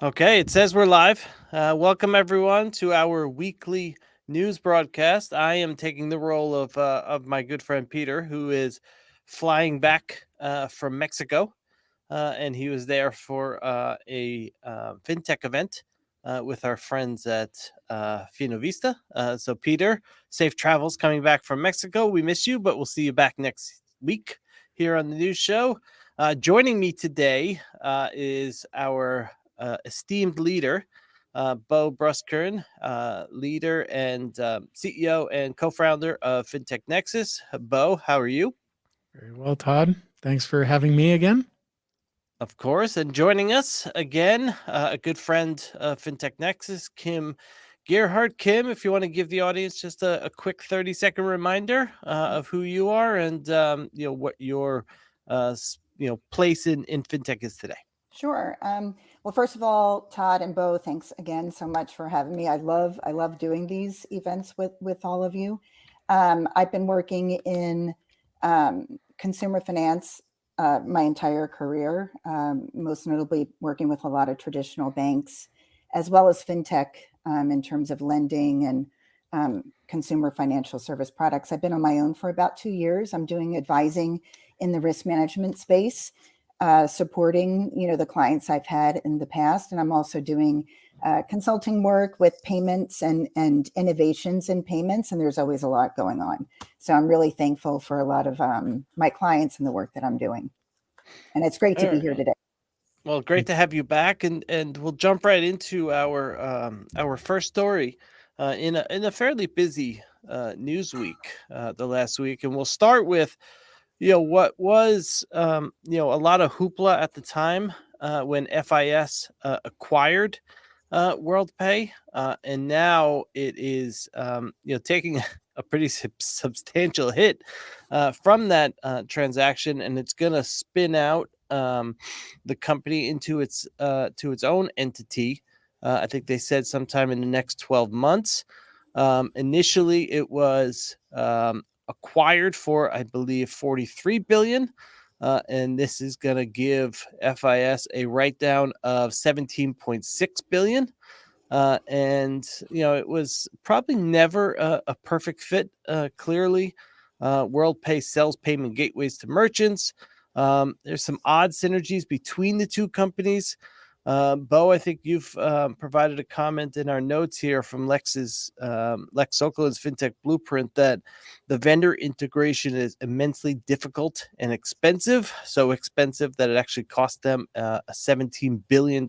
Okay, it says we're live. Welcome everyone to our weekly news broadcast. I am taking the role of my good friend Peter, who is flying back from Mexico, and he was there for a fintech event with our friends at Fino Vista. So, Peter, safe travels coming back from Mexico. We miss you, but we'll see you back next week here on the news show. Joining me today is our esteemed leader, Bo Bruskern, leader and CEO and co-founder of Fintech Nexus. Bo, how are you? Very well, Todd. Thanks for having me again. Of course, and joining us again, a good friend of Fintech Nexus, Kim Gerhardt. Kim, if you want to give the audience just a quick 30-second reminder of who you are and what your place in fintech is today. Sure. Well, first of all, Todd and Bo, thanks again so much for having me. I love doing these events with all of you. I've been working in consumer finance my entire career, most notably working with a lot of traditional banks, as well as fintech in terms of lending and consumer financial service products. I've been on my own for about 2 years. I'm doing advising in the risk management space, supporting the clients I've had in the past, and I'm also doing consulting work with payments and innovations in payments. And there's always a lot going on, so I'm really thankful for a lot of my clients and the work that I'm doing. And it's great to All be here right. today. Well, great to have you back, and we'll jump right into our first story in a fairly busy news week the last week, and we'll start with what was a lot of hoopla at the time when FIS acquired WorldPay, and now it is taking a pretty substantial hit from that transaction, and it's going to spin out the company into its to its own entity. I think they said sometime in the next 12 months. Initially, it was acquired for, I believe, 43 billion. And this is going to give FIS a write down of 17.6 billion. And it was probably never a perfect fit. Clearly, WorldPay sells payment gateways to merchants. There's some odd synergies between the two companies. Bo, I think you've provided a comment in our notes here from Lex Sokolin's FinTech Blueprint that the vendor integration is immensely difficult and expensive. So expensive that it actually cost them a $17 billion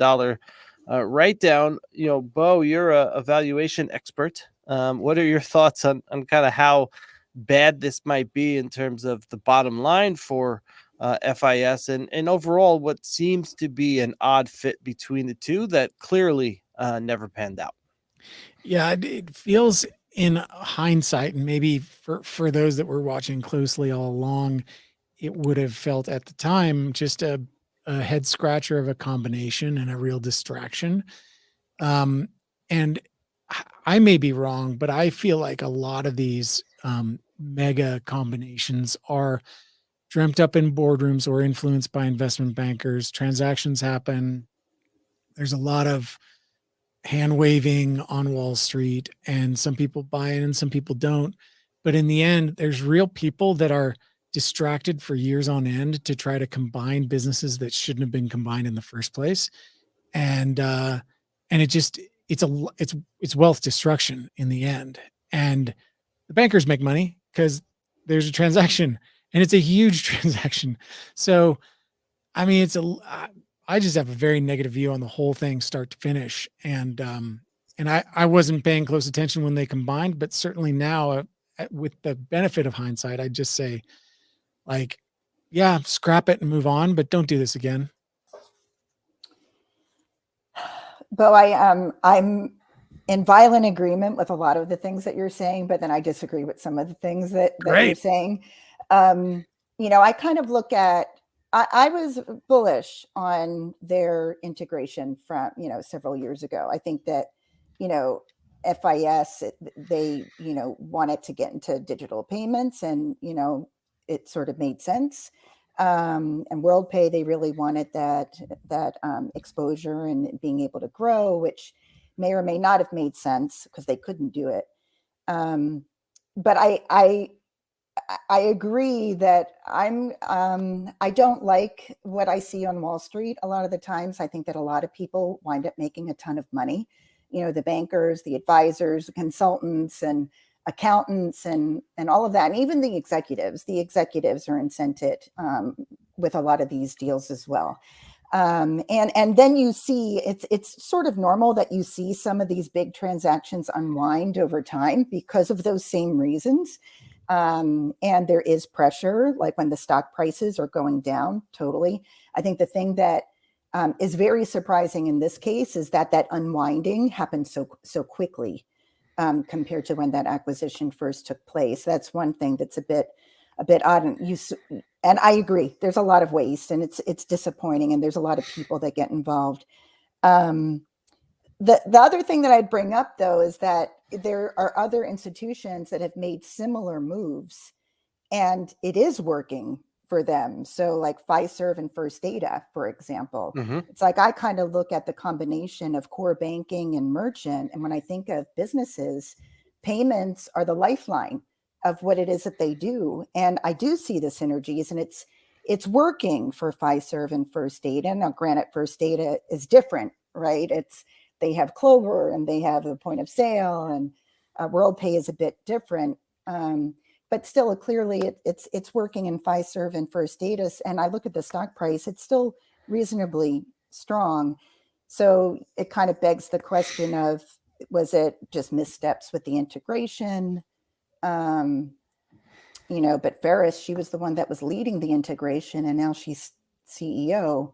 write down. Bo, you're a valuation expert. What are your thoughts on kind of how bad this might be in terms of the bottom line for FIS and overall what seems to be an odd fit between the two that clearly never panned out? Yeah, it feels in hindsight, and maybe for those that were watching closely all along, it would have felt at the time just a head scratcher of a combination and a real distraction. And I may be wrong, but I feel like a lot of these mega combinations are dreamt up in boardrooms or influenced by investment bankers. Transactions happen. There's a lot of hand waving on Wall Street, and some people buy it and some people don't. But in the end, there's real people that are distracted for years on end to try to combine businesses that shouldn't have been combined in the first place. And it just it's wealth destruction in the end. And the bankers make money because there's a transaction, and it's a huge transaction. So I mean, I just have a very negative view on the whole thing, start to finish. And I wasn't paying close attention when they combined, but certainly now, with the benefit of hindsight, I'd just say, like, yeah, scrap it and move on, but don't do this again. Bo, I'm in violent agreement with a lot of the things that you're saying, but then I disagree with some of the things that you're Great. saying. I kind of look at, I was bullish on their integration from, several years ago. I think that, FIS, they, wanted to get into digital payments, and, it sort of made sense. And WorldPay, they really wanted that exposure and being able to grow, which may or may not have made sense because they couldn't do it. But I agree that I don't like what I see on Wall Street a lot of the times. I think that a lot of people wind up making a ton of money. The bankers, the advisors, the consultants, and accountants, and all of that, and even the executives. The executives are incented with a lot of these deals as well. And then you see it's sort of normal that you see some of these big transactions unwind over time because of those same reasons. And there is pressure, like when the stock prices are going down. Totally. I think the thing that is very surprising in this case is that unwinding happened so quickly compared to when that acquisition first took place. That's one thing that's a bit odd. And I agree, there's a lot of waste, and it's disappointing, and there's a lot of people that get involved. The other thing that I'd bring up, though, is that there are other institutions that have made similar moves, and it is working for them. So like Fiserv and First Data, for example, it's like I kind of look at the combination of core banking and merchant. And when I think of businesses, payments are the lifeline of what it is that they do. And I do see the synergies, and it's working for Fiserv and First Data. Now, granted, First Data is different, right? They have Clover, and they have a point of sale, and WorldPay is a bit different. But still, clearly, it's working in Fiserv and First Data. And I look at the stock price; it's still reasonably strong. So it kind of begs the question of, was it just missteps with the integration? But Ferris, she was the one that was leading the integration, and now she's CEO.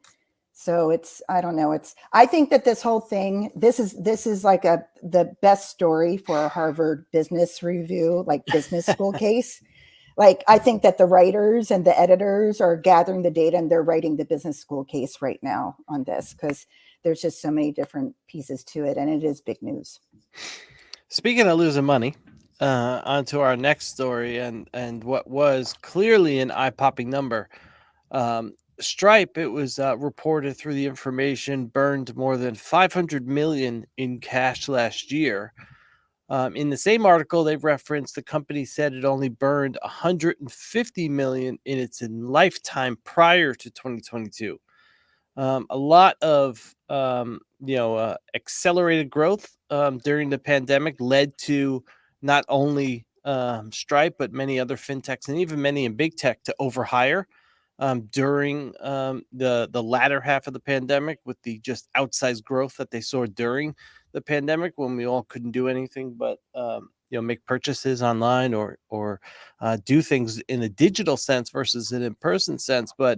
So I don't know. I think that this whole thing, this is like the best story for a Harvard Business Review, like business school case. Like, I think that the writers and the editors are gathering the data, and they're writing the business school case right now on this, because there's just so many different pieces to it, and it is big news. Speaking of losing money, onto our next story, and what was clearly an eye-popping number. Stripe, it was reported through the information, burned more than $500 million in cash last year. In the same article, they referenced the company said it only burned $150 million in its lifetime prior to 2022. A lot of accelerated growth during the pandemic led to not only Stripe, but many other fintechs, and even many in big tech, to overhire during the latter half of the pandemic, with the just outsized growth that they saw during the pandemic, when we all couldn't do anything but make purchases online or do things in a digital sense versus an in-person sense. But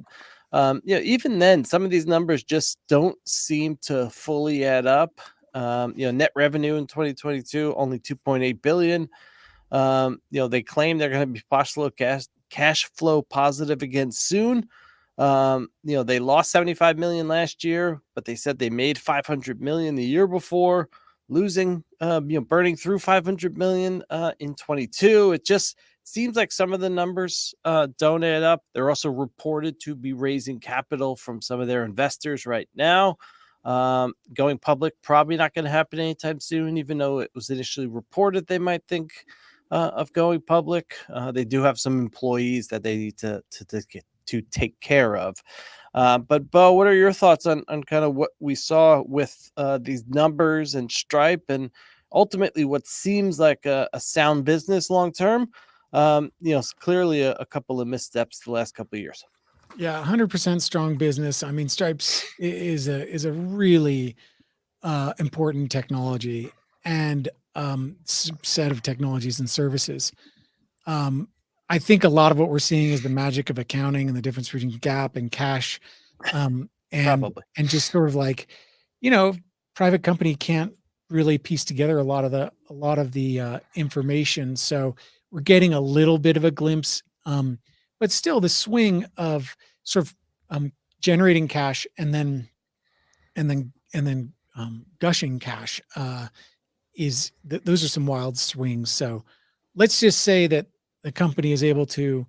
even then, some of these numbers just don't seem to fully add up. Net revenue in 2022 only $2.8 billion. They claim they're going to be cash flow positive again soon. They lost $75 million last year, but they said they made $500 million the year before, losing, burning through $500 million in 22. It just seems like some of the numbers don't add up. They're also reported to be raising capital from some of their investors right now. Going public, probably not going to happen anytime soon, even though it was initially reported they might think of going public. They do have some employees that they need to take care of. But Bo, what are your thoughts on kind of what we saw with these numbers and Stripe, and ultimately what seems like a sound business long term? Clearly a couple of missteps the last couple of years. Yeah, 100% strong business. I mean, Stripes is a really important technology and set of technologies and services. I think a lot of what we're seeing is the magic of accounting and the difference between GAAP and cash. And just sort of like, private company can't really piece together a lot of the information. So we're getting a little bit of a glimpse, but still the swing of sort of generating cash and then gushing cash those are some wild swings. So let's just say that the company is able to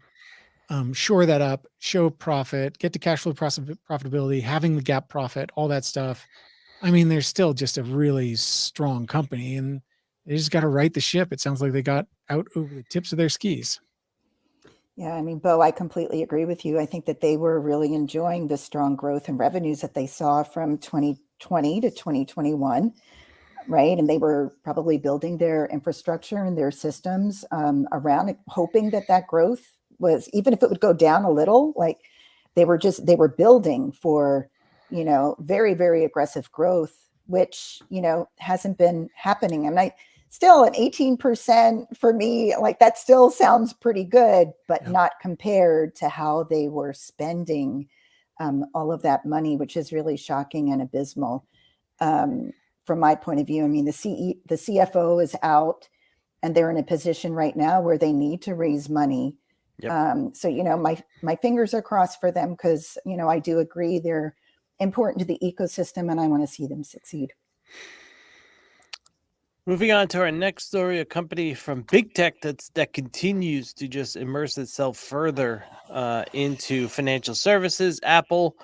shore that up, show profit, get to cash flow profitability, having the gap profit, all that stuff. I mean, they're still just a really strong company, and they just got to right the ship. It sounds like they got out over the tips of their skis. Yeah, I mean, Bo, I completely agree with you. I think that they were really enjoying the strong growth and revenues that they saw from 2020 to 2021, right? And they were probably building their infrastructure and their systems around it, hoping that that growth was, even if it would go down a little, like they were building for, very, very aggressive growth, which, hasn't been happening. And still an 18% for me, like that still sounds pretty good, but Yep. not compared to how they were spending all of that money, which is really shocking and abysmal. From my point of view, I mean, the CFO is out, and they're in a position right now where they need to raise money. Yep. So my fingers are crossed for them, because I do agree they're important to the ecosystem, and I want to see them succeed. Moving on to our next story, a company from big tech that continues to just immerse itself further into financial services. Apple.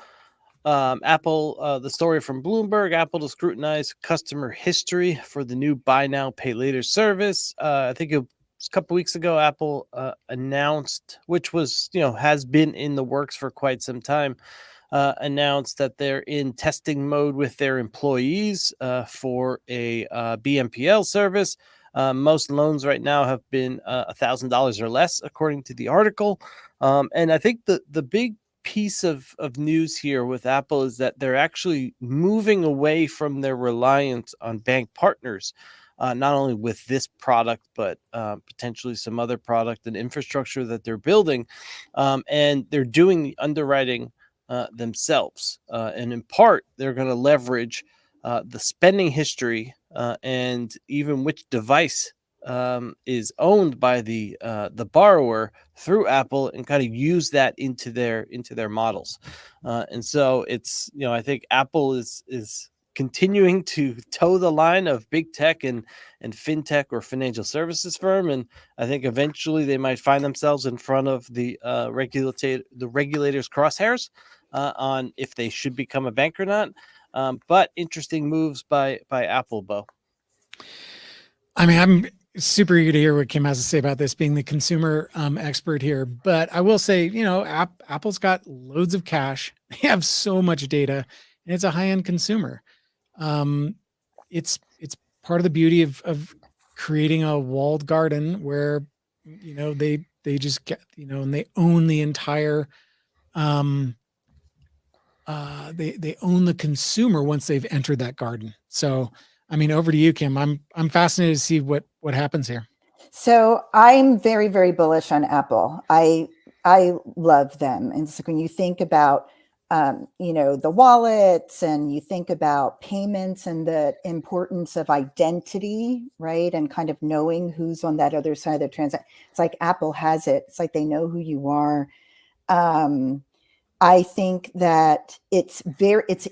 The story from Bloomberg: Apple to scrutinize customer history for the new buy now, pay later service. I think it was a couple weeks ago, Apple announced, which was, has been in the works for quite some time, announced that they're in testing mode with their employees for a BNPL service. Most loans right now have been $1,000 or less, according to the article. And I think the big piece of news here with Apple is that they're actually moving away from their reliance on bank partners, not only with this product, but potentially some other product and infrastructure that they're building. And they're doing the underwriting themselves. And in part, they're going to leverage the spending history and even which device is owned by the borrower through Apple, and kind of use that into their models. And so it's, I think Apple is continuing to toe the line of big tech and fintech or financial services firm, and I think eventually they might find themselves in front of the regulators' crosshairs on if they should become a bank or not. But interesting moves by Apple, Bo. I mean, I'm super eager to hear what Kim has to say about this, being the consumer expert here. But I will say, Apple's got loads of cash. They have so much data, and it's a high-end consumer. It's part of the beauty of creating a walled garden where, they just get, and they own the entire, they own the consumer once they've entered that garden. So, I mean, over to you, Kim. I'm fascinated to see what happens here. So I'm very, very bullish on Apple. I love them. And so when you think about, the wallets, and you think about payments and the importance of identity, right? And kind of knowing who's on that other side of the transaction. It's like Apple has it. It's like they know who you are. I think that it's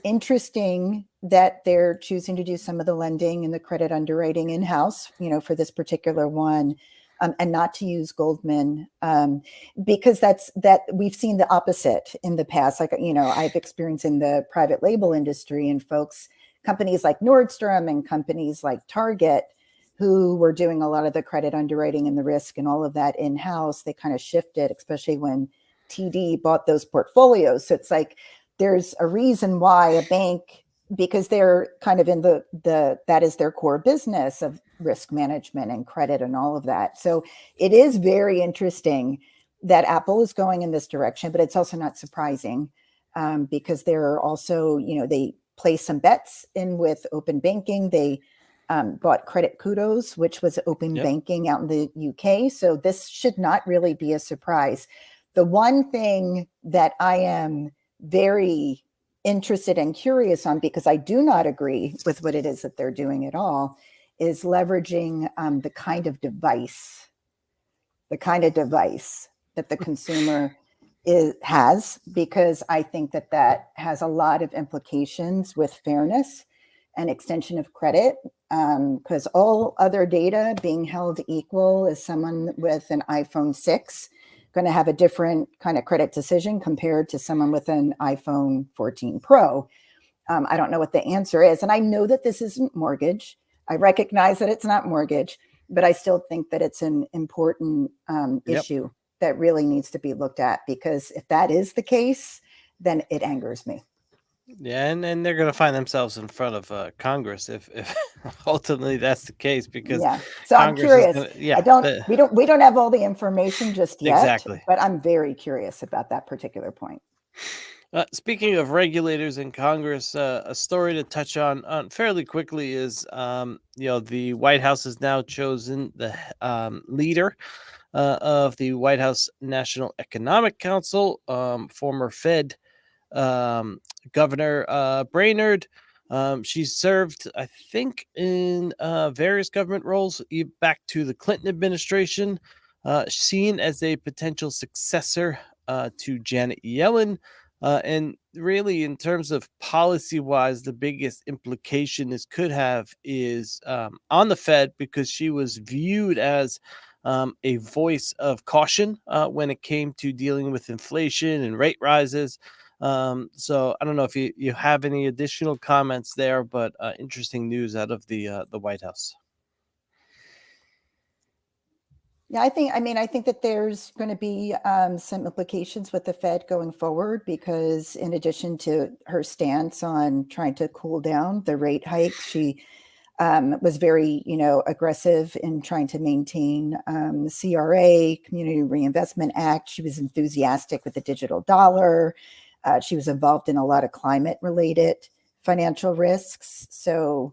interesting that they're choosing to do some of the lending and the credit underwriting in-house, for this particular one, and not to use Goldman, because that we've seen the opposite in the past. Like, I've experienced in the private label industry, and companies like Nordstrom and companies like Target, who were doing a lot of the credit underwriting and the risk and all of that in-house, they kind of shifted, especially when TD bought those portfolios. So it's like there's a reason why a bank, because they're kind of in that is their core business of risk management and credit and all of that. So it is very interesting that Apple is going in this direction, but it's also not surprising because they're also, they place some bets in with open banking. They bought Credit Kudos, which was open banking out in the UK. So this should not really be a surprise. The one thing that I am very interested and curious on, because I do not agree with what it is that they're doing at all, is leveraging the kind of device that the consumer has, because I think that has a lot of implications with fairness and extension of credit, because all other data being held equal, as someone with an iPhone 6 going to have a different kind of credit decision compared to someone with an iPhone 14 Pro? I don't know what the answer is. And I know that this isn't mortgage. I recognize that it's not mortgage, but I still think that it's an important Yep. issue that really needs to be looked at, because if that is the case, then it angers me. Yeah, and they're going to find themselves in front of Congress if ultimately that's the case, because Yeah. So I'm Congress is curious. going to, yeah, We don't have all the information just yet, exactly. but I'm very curious about that particular point. Speaking of regulators in Congress, a story to touch on fairly quickly is, the White House has now chosen the leader of the White House National Economic Council, former Fed Governor Brainerd. She served, I think, in various government roles back to the Clinton administration, seen as a potential successor to Janet Yellen. And really, in terms of policy wise, the biggest implication this could have is on the Fed, because she was viewed as a voice of caution when it came to dealing with inflation and rate rises. So I don't know if you have any additional comments there, but interesting news out of the White House. Yeah, I think that there's going to be some implications with the Fed going forward, because in addition to her stance on trying to cool down the rate hikes, she was very, aggressive in trying to maintain CRA, Community Reinvestment Act. She was enthusiastic with the digital dollar. She was involved in a lot of climate-related financial risks. So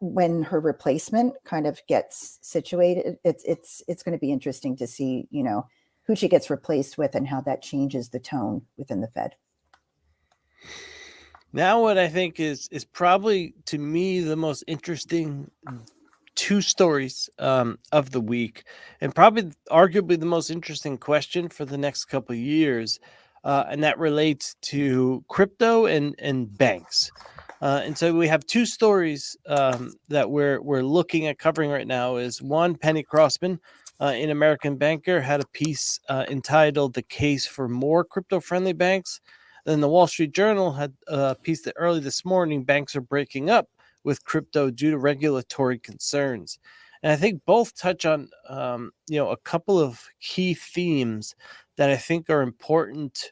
when her replacement kind of gets situated, it's going to be interesting to see, who she gets replaced with and how that changes the tone within the Fed. Now, what I think is probably, to me, the most interesting two stories of the week, and probably arguably the most interesting question for the next couple of years, and that relates to crypto and banks. And so we have two stories that we're looking at covering right now. Is one, Penny Crossman, in American Banker, had a piece entitled "The Case for More Crypto-Friendly Banks." Then the Wall Street Journal had a piece that early this morning, banks are breaking up with crypto due to regulatory concerns. And I think both touch on a couple of key themes that I think are important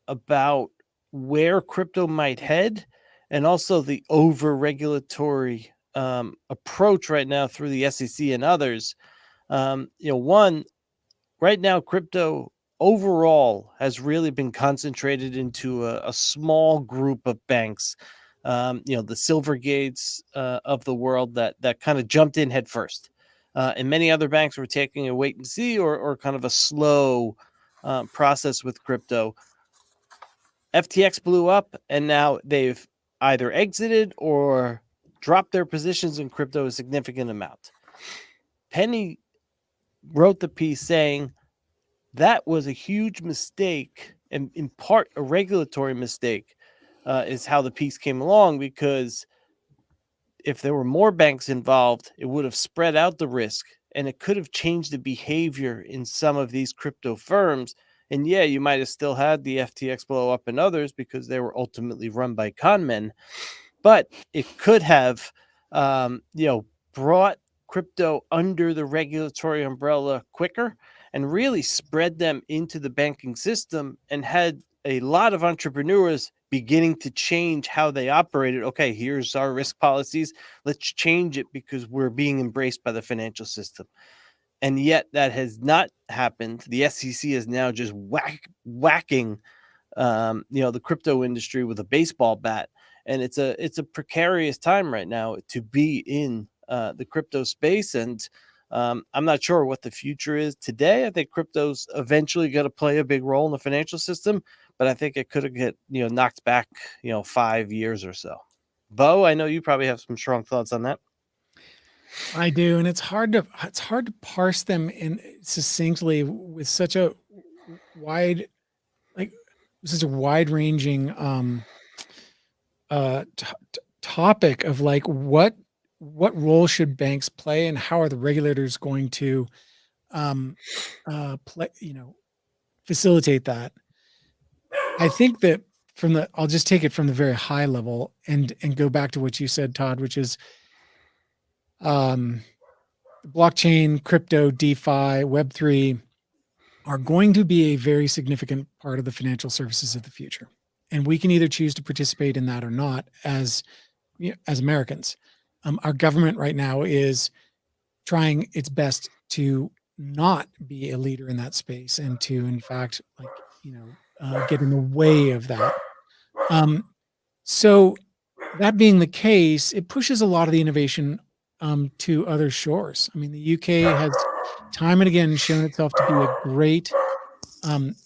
about where crypto might head, and also the over regulatory approach right now through the SEC and others. One, right now, crypto overall has really been concentrated into a small group of banks. The Silvergates of the world that kind of jumped in head first. And many other banks were taking a wait and see, or kind of a slow process with crypto. FTX blew up, and now they've either exited or dropped their positions in crypto a significant amount. Penny wrote the piece saying that was a huge mistake, and in part a regulatory mistake, is how the piece came along, because if there were more banks involved, it would have spread out the risk, and it could have changed the behavior in some of these crypto firms. And yeah, you might have still had the FTX blow up and others because they were ultimately run by con men, but it could have, brought crypto under the regulatory umbrella quicker and really spread them into the banking system, and had a lot of entrepreneurs beginning to change how they operated. Okay, here's our risk policies. Let's change it because we're being embraced by the financial system. And yet that has not happened. The SEC is now just whacking the crypto industry with a baseball bat, and it's a precarious time right now to be in the crypto space. And I'm not sure what the future is today. I think crypto's eventually going to play a big role in the financial system, but I think it could get knocked back 5 years or so. Bo, I know you probably have some strong thoughts on that. I do, and it's hard to parse them in succinctly with such a wide, like such a wide ranging topic of like what role should banks play, and how are the regulators going to facilitate that. I think that I'll just take it from the very high level and go back to what you said, Todd, which is blockchain, crypto, DeFi, Web3 are going to be a very significant part of the financial services of the future. And we can either choose to participate in that or not as Americans. Our government right now is trying its best to not be a leader in that space and to, in fact, get in the way of that. So that being the case, it pushes a lot of the innovation to other shores. I mean, the UK has time and again shown itself to be a great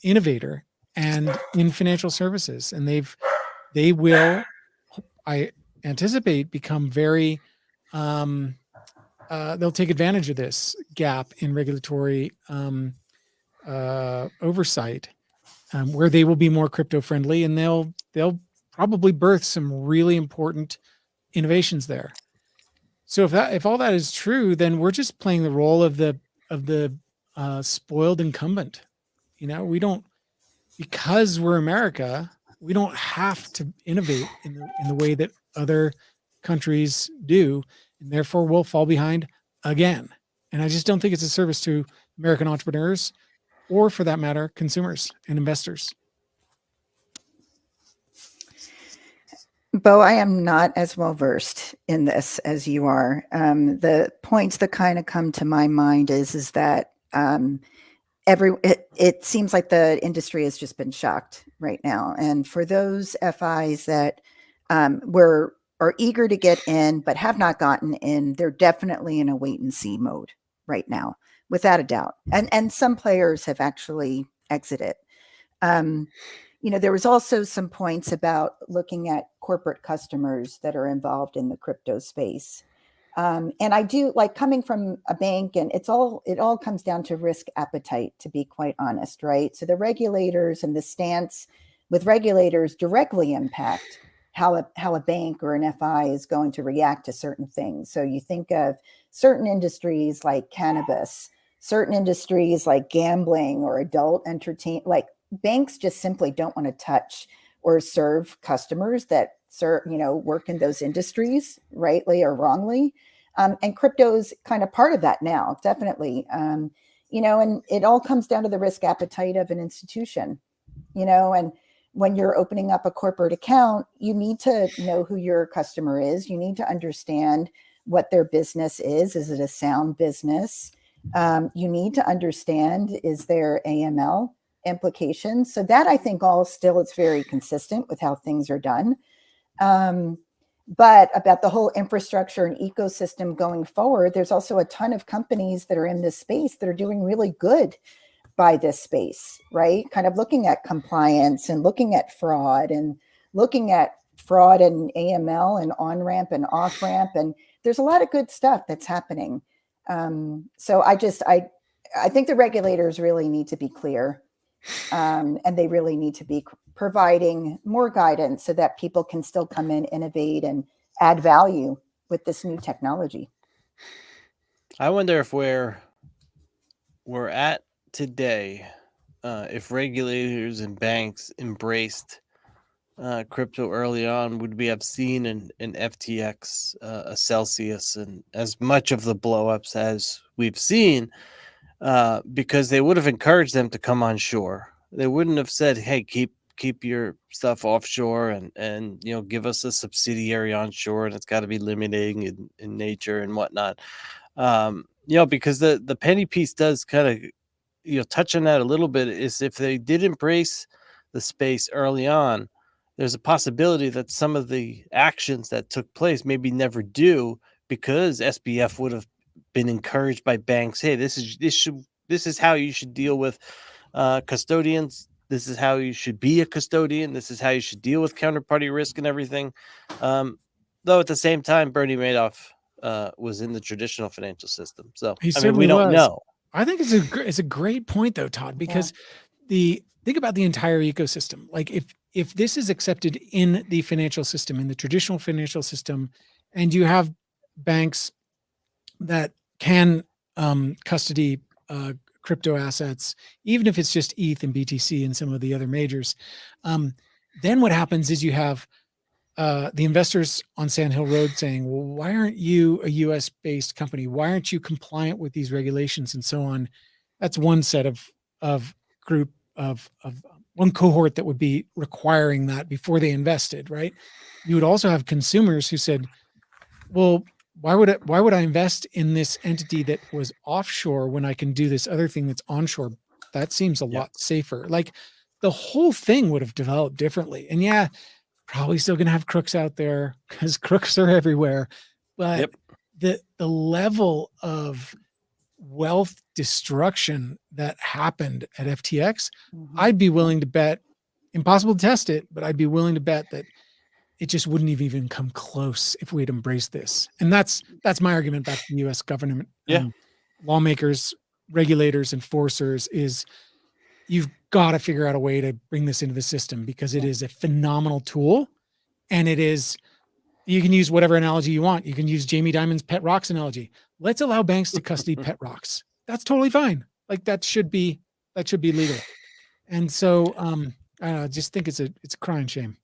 innovator and in financial services, and they will, I anticipate, become very they'll take advantage of this gap in regulatory oversight, where they will be more crypto friendly, and they'll probably birth some really important innovations there. So if all that is true, then we're just playing the role of the spoiled incumbent. We don't, because we're America, we don't have to innovate in the way that other countries do, and therefore we'll fall behind again. And I just don't think it's a service to American entrepreneurs, or for that matter, consumers and investors. Bo, I am not as well versed in this as you are. The points that kind of come to my mind is that it seems like the industry has just been shocked right now, and for those FIs that are eager to get in but have not gotten in, they're definitely in a wait and see mode right now, without a doubt. And some players have actually exited. There was also some points about looking at corporate customers that are involved in the crypto space. And I do like coming from a bank, and it all comes down to risk appetite, to be quite honest, right? So the regulators and the stance with regulators directly impact how a bank or an FI is going to react to certain things. So you think of certain industries like cannabis, certain industries like gambling or adult entertainment, like banks just simply don't want to touch or serve customers that work in those industries, rightly or wrongly. And crypto is kind of part of that now, definitely. And it all comes down to the risk appetite of an institution, and when you're opening up a corporate account, you need to know who your customer is. You need to understand what their business is. Is it a sound business? You need to understand, is there AML implications? So that, I think, all still is very consistent with how things are done. But about the whole infrastructure and ecosystem going forward, there's also a ton of companies that are in this space that are doing really good by this space, right? Kind of looking at compliance and looking at fraud and AML and on-ramp and off-ramp. And there's a lot of good stuff that's happening. So I think the regulators really need to be clear, and they really need to be providing more guidance so that people can still come in, innovate, and add value with this new technology. I wonder if we're at today, if regulators and banks embraced crypto early on, would we have seen an FTX, a Celsius, and as much of the blowups as we've seen, because they would have encouraged them to come on shore. They wouldn't have said, hey, keep your stuff offshore and give us a subsidiary onshore, and it's got to be limiting in nature and whatnot. Because the penny piece does kind of touch on that a little bit, is if they did embrace the space early on, there's a possibility that some of the actions that took place maybe never do, because SBF would have been encouraged by banks. Hey, this is how you should deal with custodians. This is how you should be a custodian. This is how you should deal with counterparty risk and everything. Though at the same time, Bernie Madoff was in the traditional financial system, so we don't know. I think it's a great point, though, Todd, because think about the entire ecosystem. Like if this is accepted in the financial system, in the traditional financial system, and you have banks that can custody crypto assets, even if it's just ETH and BTC and some of the other majors. Then what happens is you have the investors on Sand Hill Road saying, well, why aren't you a US based company? Why aren't you compliant with these regulations and so on? That's one set of group of one cohort that would be requiring that before they invested, right? You would also have consumers who said, well, why would I invest in this entity that was offshore when I can do this other thing that's onshore? That seems a lot safer. Like the whole thing would have developed differently. And yeah, probably still going to have crooks out there because crooks are everywhere. But the level of wealth destruction that happened at FTX, I'd be willing to bet, impossible to test it, but I'd be willing to bet that it just wouldn't have even come close if we had embraced this. And that's my argument back to the US government, lawmakers, regulators, enforcers is you've got to figure out a way to bring this into the system because it is a phenomenal tool. And it is, you can use whatever analogy you want. You can use Jamie Dimon's pet rocks analogy. Let's allow banks to custody pet rocks. That's totally fine. Like that should be legal. And so I don't know, I just think it's a crying shame.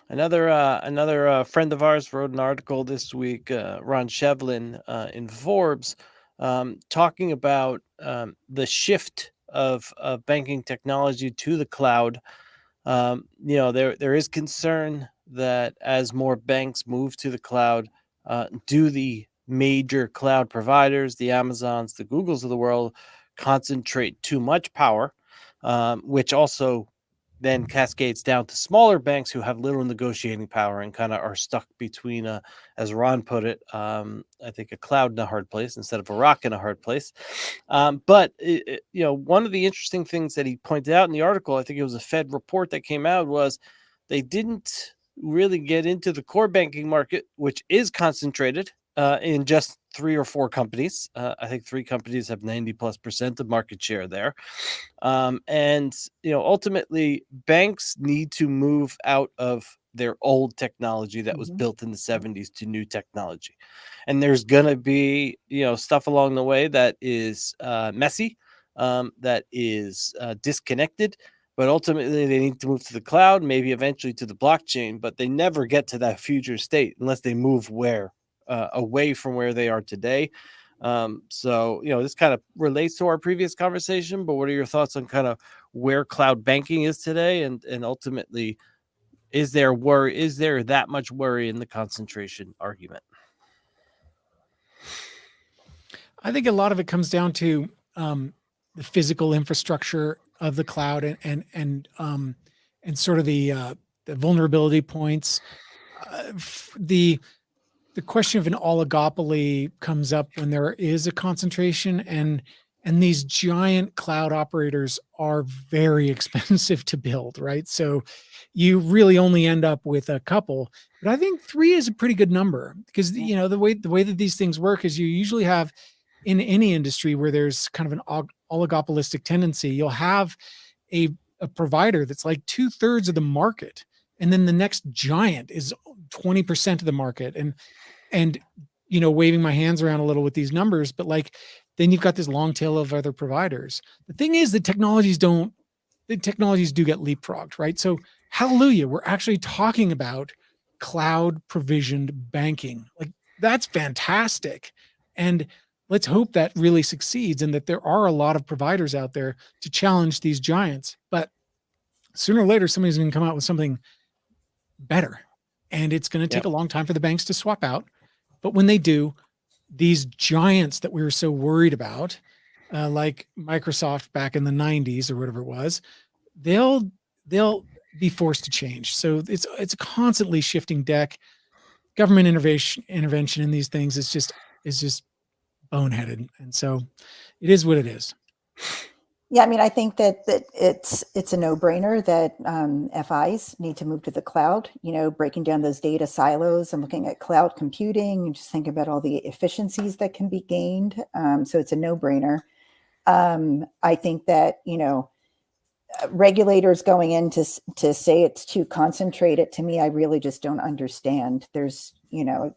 Another friend of ours wrote an article this week, Ron Shevlin, in Forbes, talking about the shift of banking technology to the cloud. There is concern that as more banks move to the cloud, do the major cloud providers, the Amazons, the Googles of the world, concentrate too much power, which also then cascades down to smaller banks who have little negotiating power and kind of are stuck between, as Ron put it, I think a cloud in a hard place instead of a rock in a hard place. But one of the interesting things that he pointed out in the article, I think it was a Fed report that came out, was they didn't really get into the core banking market, which is concentrated in just 3 or 4 companies. I think 3 companies have 90+% of market share there. And ultimately, banks need to move out of their old technology that was built in the 70s to new technology. And there's going to be, stuff along the way that is messy, that is disconnected. But ultimately, they need to move to the cloud, maybe eventually to the blockchain. But they never get to that future state unless they move away from where they are today. So this kind of relates to our previous conversation, but what are your thoughts on kind of where cloud banking is today, and ultimately, is there that much worry in the concentration argument? I think a lot of it comes down to the physical infrastructure of the cloud and sort of the vulnerability points. The question of an oligopoly comes up when there is a concentration, and these giant cloud operators are very expensive to build, right? So you really only end up with a couple, but I think 3 is a pretty good number because the way that these things work is you usually have in any industry where there's kind of an oligopolistic tendency, you'll have a provider that's like 2/3 of the market, and then the next giant is 20% of the market, and waving my hands around a little with these numbers, but like then you've got this long tail of other providers. The thing is, the technologies do get leapfrogged, right? So hallelujah, we're actually talking about cloud provisioned banking. Like that's fantastic. And let's hope that really succeeds and that there are a lot of providers out there to challenge these giants. But sooner or later, somebody's going to come out with something better. And it's going to take a long time for the banks to swap out. But when they do, these giants that we were so worried about, like Microsoft back in the 90s or whatever it was, they'll be forced to change. So it's a constantly shifting deck. Government intervention in these things is just boneheaded. And so it is what it is. Yeah, I mean, I think that it's a no-brainer that FIs need to move to the cloud, breaking down those data silos and looking at cloud computing and just thinking about all the efficiencies that can be gained. So it's a no-brainer. I think that, regulators going in to say it's too concentrated, to me, I really just don't understand. There's, you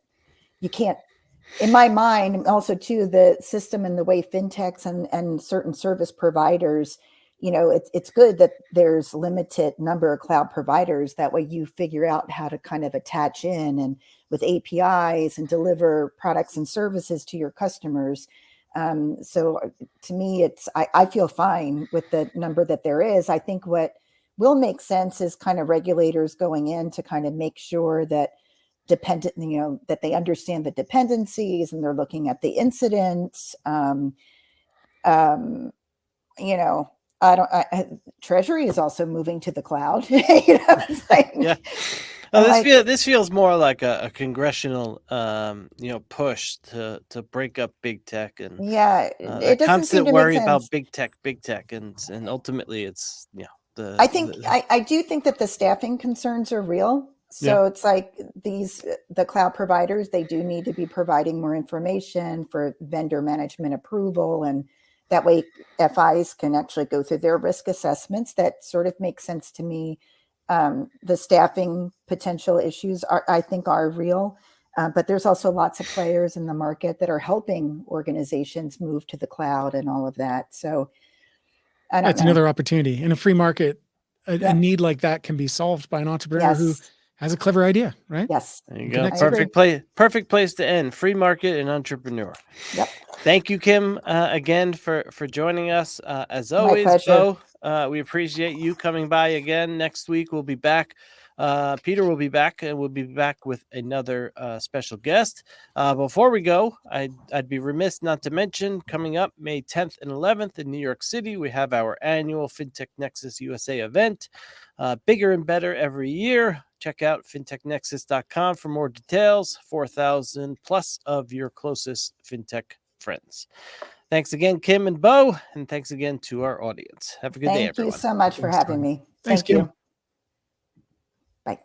can't, in my mind, also too, the system and the way fintechs and certain service providers, it's good that there's limited number of cloud providers. That way you figure out how to kind of attach in and with APIs and deliver products and services to your customers. So to me, I feel fine with the number that there is. I think what will make sense is kind of regulators going in to kind of make sure that that they understand the dependencies and they're looking at the incidents. You know, Treasury is also moving to the cloud. It's like, Yeah. This feels more like a congressional push to break up big tech and yeah, that it doesn't seem constant to make worry about sense. big tech, and ultimately it's I do think that the staffing concerns are real. So it's like the cloud providers, they do need to be providing more information for vendor management approval. And that way FIs can actually go through their risk assessments. That sort of makes sense to me. The staffing potential issues I think are real. But there's also lots of players in the market that are helping organizations move to the cloud and all of that. So I don't That's know. another opportunity in a free market. A Yeah. need like that can be solved by an entrepreneur who Yes. has a clever idea, right? Yes. There you And go. connects I Perfect place to end. Free market and entrepreneur. Yep. Thank you, Kim, again for joining us. As My always, pleasure. Bo, we appreciate you coming by again. Next week we'll be back. Peter will be back, and we'll be back with another special guest. Before we go, I'd be remiss not to mention, coming up May 10th and 11th in New York City, we have our annual Fintech Nexus USA event. Bigger and better every year. Check out fintechnexus.com for more details. 4,000 plus of your closest fintech friends. Thanks again, Kim and Bo, and thanks again to our audience. Have a good day, Thank you everyone. so much for Thanks, having Tony. me. Thanks, Thank you. Kim. Bye.